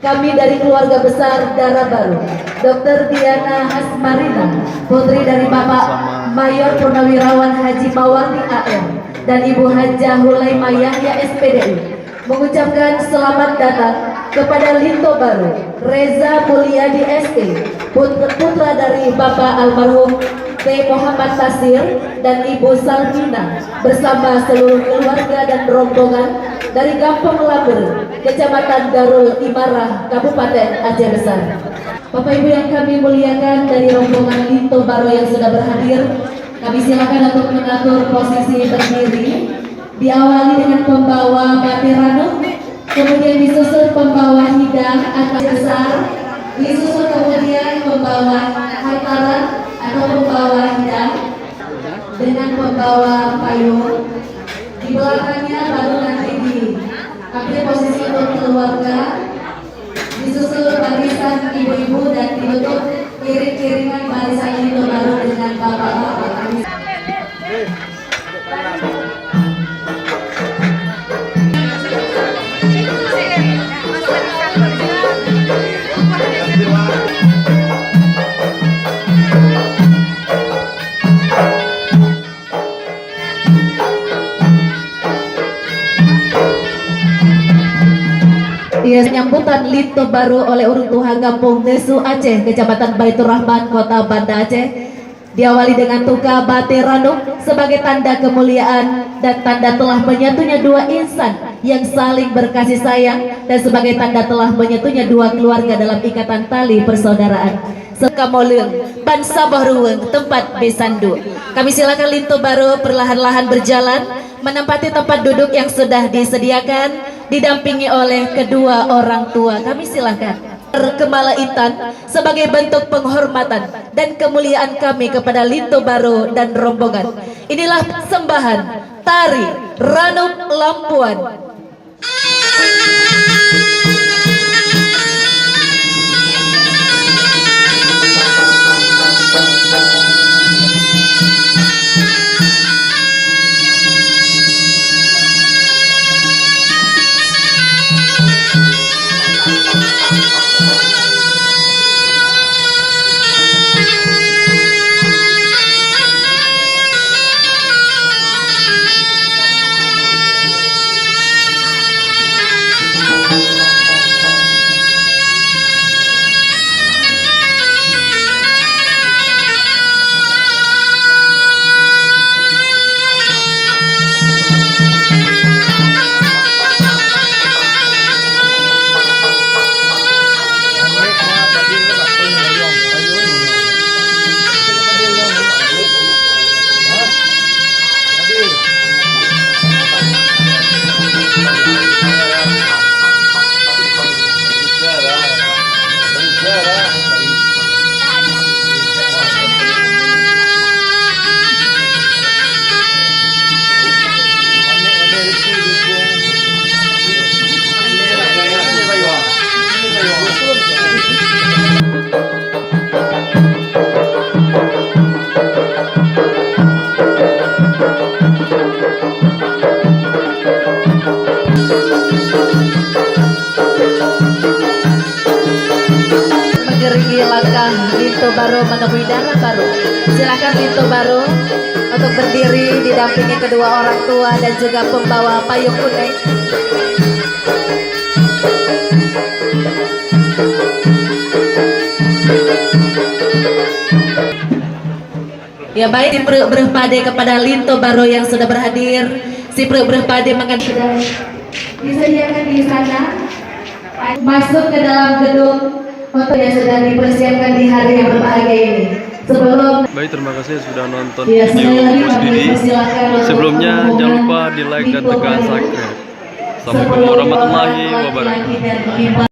Kami dari keluarga besar Darah Baru, Dr. Diana Hasmarina, putri dari Bapak Mayor Purnawirawan Haji Mawardi AM dan Ibu Hajah Hulaimah Yahya SPDI, mengucapkan selamat datang kepada Linto Baru Reza Mulyadi ST, putra dari Bapak almarhum T. Muhammad Tasir dan Ibu Salmina bersama seluruh keluarga dan rombongan dari Gampong Laber, Kecamatan Darul Imarah, Kabupaten Aceh Besar. Bapak Ibu yang kami muliakan, dari rombongan Linto Baru yang sudah berhadir, kami silakan untuk mengatur posisi berdiri. Diawali dengan pembawa Batirano, kemudian disusul pembawa hidang atau besar, disusul kemudian pembawa hantaran atau pembawa hidang dengan pembawa payung. Di belakangnya baru nanti diambil posisi untuk keluarga, disusul barisan ibu-ibu dan ditutup iring-iringan barisan itu baru dengan bapak-bapak. Penyambutan Linto Baru oleh Urung Tuhan Kampung Desu Aceh, Kecamatan Baitur Rahman, Kota Banda Aceh, diawali dengan tuka Batirano sebagai tanda kemuliaan dan tanda telah menyatunya dua insan yang saling berkasih sayang, dan sebagai tanda telah menyatunya dua keluarga dalam ikatan tali persaudaraan. Sekamoleng ban Sabah Ruweng tempat besandu. Kami silakan Linto Baru perlahan-lahan berjalan menempati tempat duduk yang sudah disediakan, didampingi oleh kedua orang tua. Kami silakan. Kemala Intan sebagai bentuk penghormatan dan kemuliaan kami kepada Linto Baru dan rombongan. Inilah sembahan tari Ranum Lampuan. Mengiringi langkah Linto Baru menemui Darah Baru. Silakan Linto Baru untuk berdiri didampingi kedua orang tua dan juga pembawa payung kuning. Ya baik, si berpade kepada Linto Baru yang sudah berhadir. Si berpade sudah disediakan di sana, masuk ke dalam gedung foto yang sudah dipersiapkan di hari yang berbahagia ini. Baik, terima kasih sudah nonton video Bos Didi. Sebelumnya jangan lupa di like dan tekan subscribe. Assalamualaikum warahmatullahi wabarakatuh.